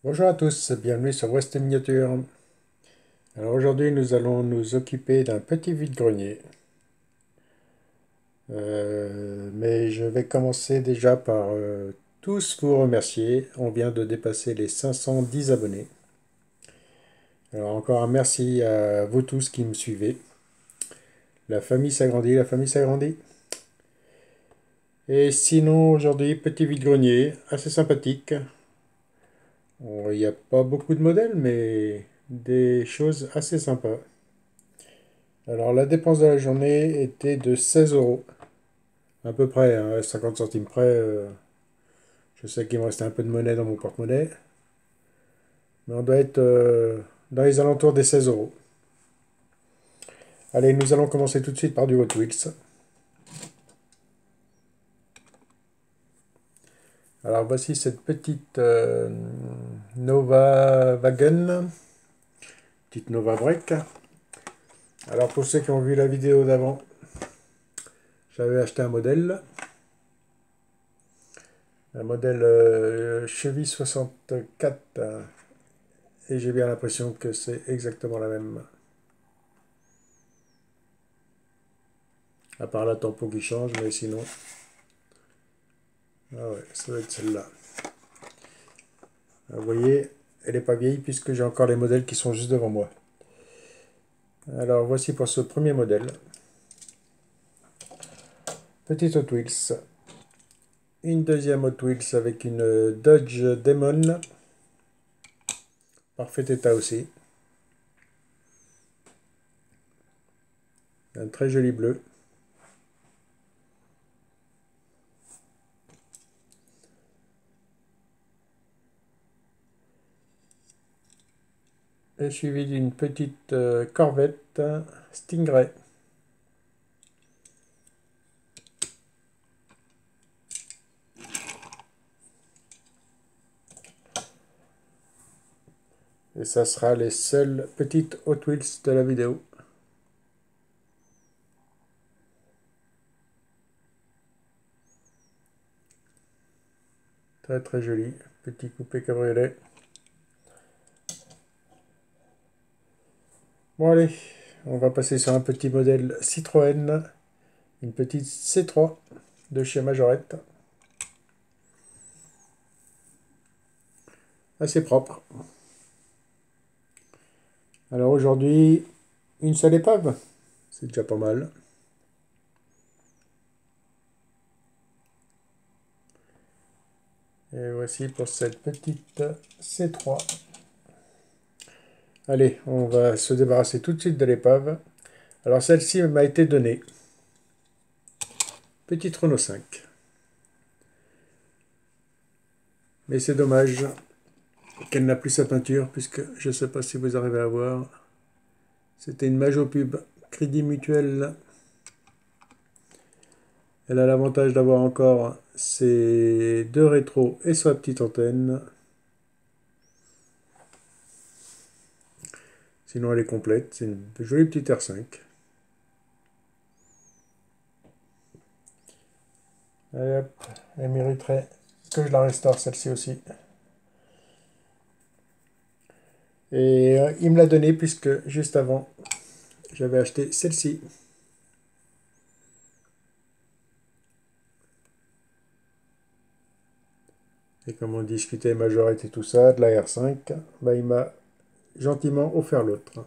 Bonjour à tous, bienvenue sur West Miniature. Alors aujourd'hui nous allons nous occuper d'un petit vide-grenier. Mais je vais commencer déjà par tous vous remercier. On vient de dépasser les 510 abonnés. Alors encore un merci à vous tous qui me suivez. La famille s'agrandit, la famille s'agrandit. Et sinon aujourd'hui petit vide-grenier assez sympathique. Il n'y a pas beaucoup de modèles mais des choses assez sympas. Alors la dépense de la journée était de 16 euros. À peu près, hein, 50 centimes près. Je sais qu'il me restait un peu de monnaie dans mon porte-monnaie. Mais on doit être dans les alentours des 16 euros. Allez, nous allons commencer tout de suite par du Hot Wheels. Alors voici cette petite Nova Wagon, petite Nova Break. Alors pour ceux qui ont vu la vidéo d'avant, j'avais acheté un modèle Chevy 64, et j'ai bien l'impression que c'est exactement la même. À part la tempo qui change, mais sinon... Ah ouais, ça doit être celle-là. Vous voyez, elle n'est pas vieille puisque j'ai encore les modèles qui sont juste devant moi. Alors voici pour ce premier modèle. Petite Hot Wheels. Une deuxième Hot Wheels avec une Dodge Demon. Parfait état aussi. Un très joli bleu. Et suivi d'une petite Corvette Stingray. Et ça sera les seules petites Hot Wheels de la vidéo. Très très joli. Petit coupé cabriolet. Bon allez, on va passer sur un petit modèle Citroën. Une petite C3 de chez Majorette. Assez propre. Alors aujourd'hui, une seule épave. C'est déjà pas mal. Et voici pour cette petite C3. Allez, on va se débarrasser tout de suite de l'épave. Alors celle-ci m'a été donnée. Petite Renault 5. Mais c'est dommage qu'elle n'a plus sa peinture, puisque je ne sais pas si vous arrivez à voir. C'était une Majo Pub Crédit Mutuel. Elle a l'avantage d'avoir encore ses deux rétros et sa petite antenne. Sinon elle est complète, c'est une jolie petite R5. Allez hop, elle mériterait que je la restaure celle-ci aussi. Et il me l'a donné puisque juste avant, j'avais acheté celle-ci. Et comme on discutait majorette et tout ça, de la R5, bah, il m'a gentiment offert l'autre.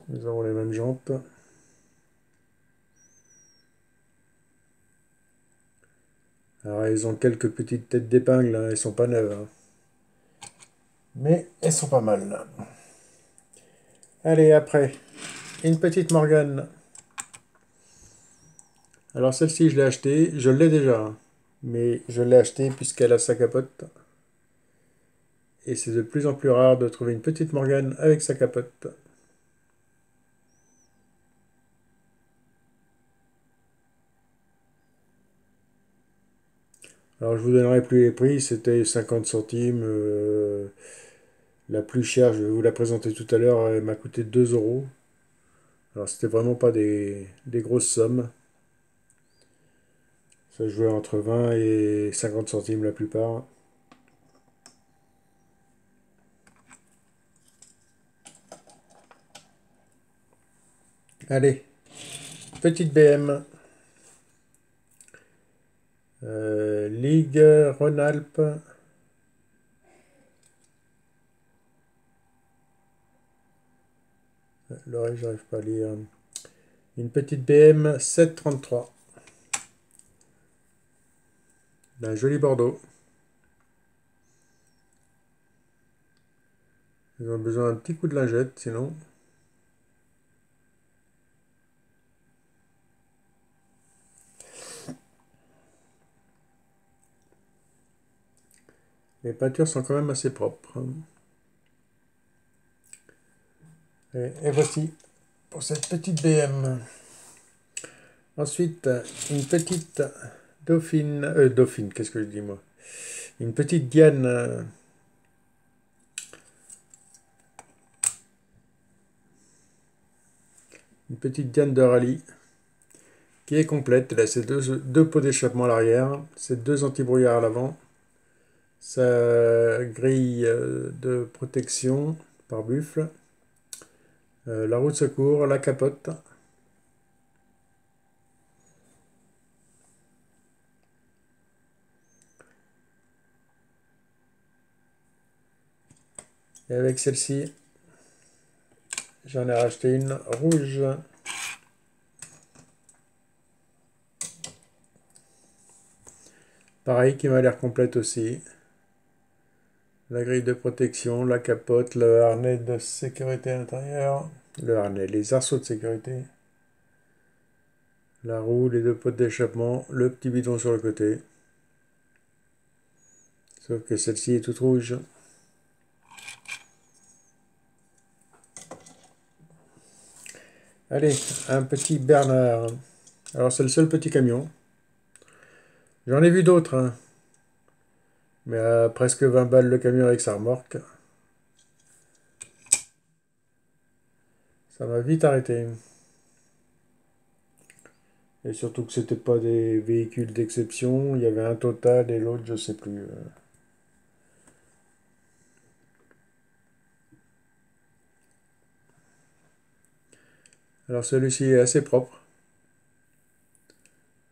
Nous avons les mêmes jantes. Alors elles ont quelques petites têtes d'épingle, hein, elles sont pas neuves, hein. Mais elles sont pas mal. Allez, après, une petite Morgane. Alors celle-ci, je l'ai achetée, je l'ai déjà, hein. Mais je l'ai achetée puisqu'elle a sa capote. Et c'est de plus en plus rare de trouver une petite Morgane avec sa capote. Alors je vous donnerai plus les prix, c'était 50 centimes. La plus chère, je vais vous la présenter tout à l'heure, elle m'a coûté 2 euros. Alors c'était vraiment pas des grosses sommes. Ça se jouait entre 20 et 50 centimes la plupart. Allez, petite BM. Ligue Rhône-Alpes. L'oreille, j'arrive pas à lire. Une petite BM 733. D'un joli Bordeaux. Ils ont besoin d'un petit coup de lingette, sinon. Les peintures sont quand même assez propres. Et voici pour cette petite BM. Ensuite, une petite Dauphine. Dauphine, qu'est-ce que je dis moi? Une petite Diane. Une petite Diane de rallye qui est complète. Elle a ses deux pots d'échappement à l'arrière, ses deux anti-brouillards à l'avant, sa grille de protection par buffle, la roue de secours, la capote. Et avec celle-ci, j'en ai racheté une rouge. Pareil, qui m'a l'air complète aussi. La grille de protection, la capote, le harnais de sécurité intérieure, le harnais, les arceaux de sécurité, la roue, les deux pots d'échappement, le petit bidon sur le côté. Sauf que celle-ci est toute rouge. Allez, un petit Bernard. Alors c'est le seul petit camion. J'en ai vu d'autres, hein. Mais à presque 20 balles le camion avec sa remorque. Ça m'a vite arrêté. Et surtout que c'était pas des véhicules d'exception. Il y avait un Total et l'autre, je sais plus. Alors celui-ci est assez propre.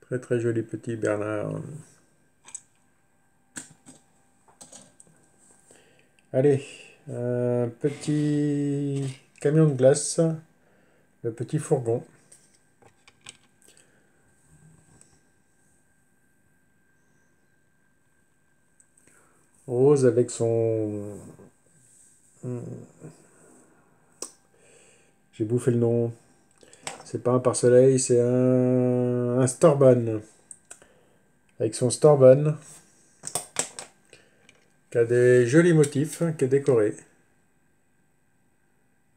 Très très joli petit Bernard. Allez, un petit camion de glace. Le petit fourgon. Rose avec son... J'ai bouffé le nom. C'est pas un pare-soleil, c'est un Storban. Avec son Storban, qui a des jolis motifs, qui est décoré. Vous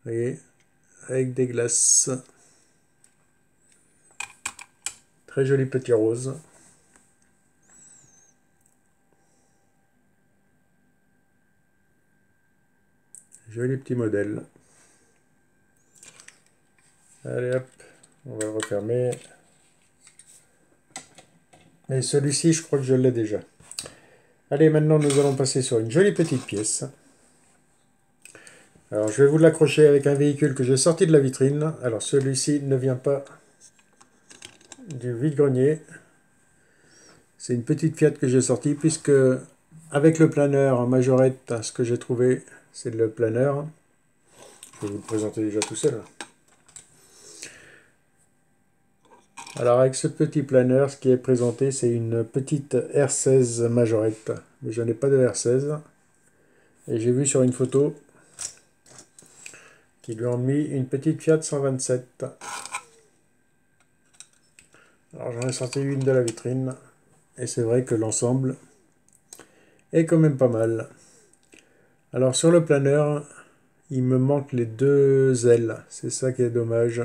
voyez, avec des glaces. Très joli petit rose. Joli petit modèle. Allez hop, on va le refermer. Mais celui-ci, je crois que je l'ai déjà. Allez, maintenant nous allons passer sur une jolie petite pièce. Alors je vais vous l'accrocher avec un véhicule que j'ai sorti de la vitrine. Alors celui-ci ne vient pas du vide-grenier. C'est une petite Fiat que j'ai sortie puisque avec le planeur en majorette, ce que j'ai trouvé, c'est le planeur. Je vais vous le présenter déjà tout seul. Alors avec ce petit planeur, ce qui est présenté, c'est une petite R16 majorette. Mais je n'ai pas de R16. Et j'ai vu sur une photo qu'ils lui ont mis une petite Fiat 127. Alors j'en ai sorti une de la vitrine. Et c'est vrai que l'ensemble est quand même pas mal. Alors sur le planeur, il me manque les deux ailes. C'est ça qui est dommage.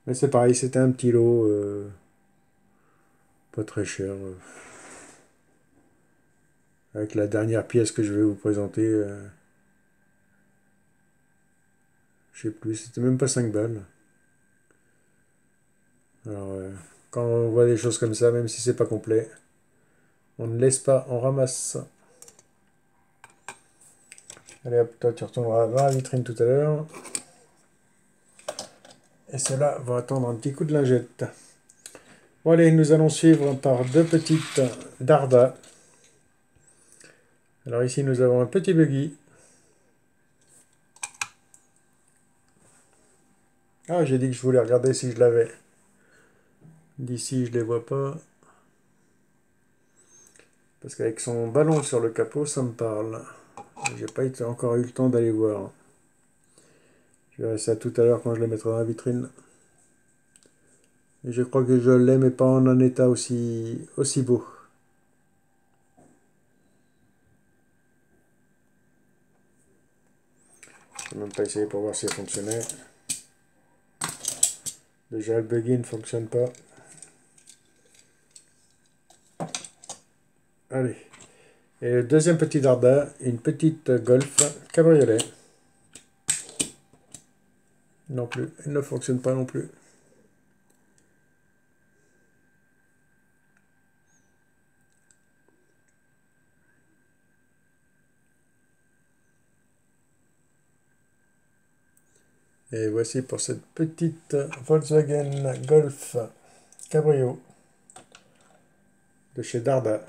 Mais c'est pareil, c'était un petit lot. Pas très cher. avec la dernière pièce que je vais vous présenter. Je sais plus, c'était même pas 5 balles. Alors, quand on voit des choses comme ça, même si c'est pas complet, on ne laisse pas, on ramasse. Allez hop, toi tu retourneras dans la vitrine tout à l'heure. Et ceux-là vont attendre un petit coup de lingette. Bon allez, nous allons suivre par deux petites Darda. Alors ici nous avons un petit buggy. Ah, j'ai dit que je voulais regarder si je l'avais. D'ici je les vois pas. Parce qu'avec son ballon sur le capot, ça me parle. J'ai pas encore eu le temps d'aller voir. Je verrai ça tout à l'heure quand je les mettrai dans la vitrine. Et je crois que je l'ai, mais pas en un état aussi beau. Je vais même pas essayer pour voir si elle fonctionnait. Déjà le buggy ne fonctionne pas. Allez. Et le deuxième petit Darda, une petite Golf cabriolet. Non plus, elle ne fonctionne pas non plus. Et voici pour cette petite Volkswagen Golf Cabrio de chez Darda.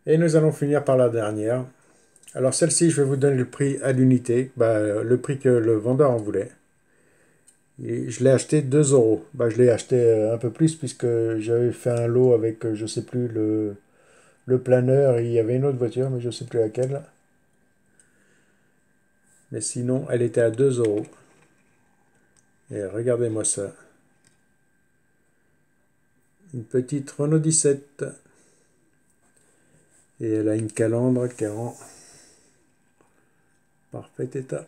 Et nous allons finir par la dernière. Alors celle-ci, je vais vous donner le prix à l'unité, le prix que le vendeur en voulait. Et je l'ai acheté 2 euros. Je l'ai acheté un peu plus puisque j'avais fait un lot avec, je sais plus, le planeur. Et il y avait une autre voiture, mais je ne sais plus laquelle. Mais sinon, elle était à 2 euros. Et regardez-moi ça. Une petite Renault 17. Et elle a une calandre qui est en parfait état.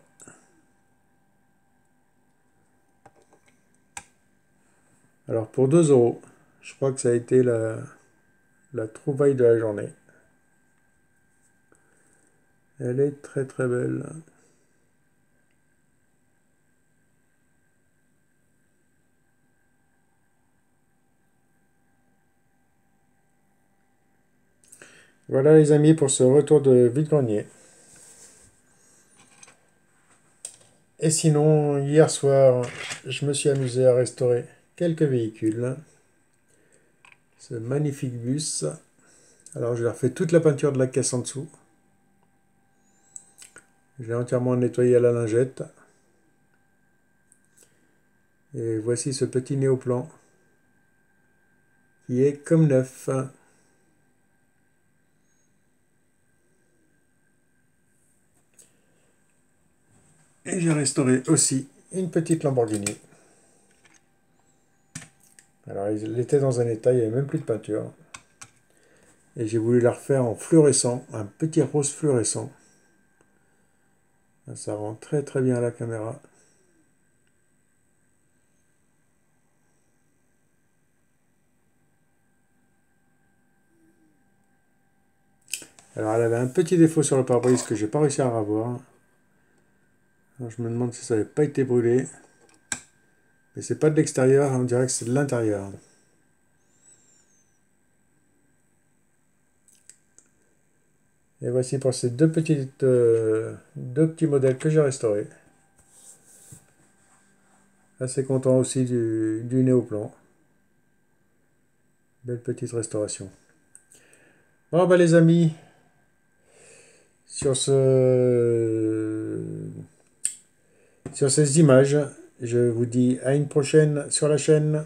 Alors pour 2 euros, je crois que ça a été la trouvaille de la journée. Elle est très très belle. Voilà les amis pour ce retour de vide-grenier. Et sinon, hier soir, je me suis amusé à restaurer quelques véhicules. Ce magnifique bus. Alors je leur fais toute la peinture de la caisse en dessous. Je l'ai entièrement nettoyé à la lingette. Et voici ce petit néoplan qui est comme neuf. Et j'ai restauré aussi une petite Lamborghini. Alors elle était dans un état, il n'y avait même plus de peinture. Et j'ai voulu la refaire en fluorescent, un petit rose fluorescent. Ça rend très très bien à la caméra. Alors elle avait un petit défaut sur le pare-brise que j'ai pas réussi à revoir. Alors, je me demande si ça n'avait pas été brûlé. Mais c'est pas de l'extérieur, on dirait que c'est de l'intérieur. Et voici pour ces deux petits modèles que j'ai restaurés. Assez content aussi du néoplan. Belle petite restauration. Bon les amis, sur ces images, je vous dis à une prochaine sur la chaîne.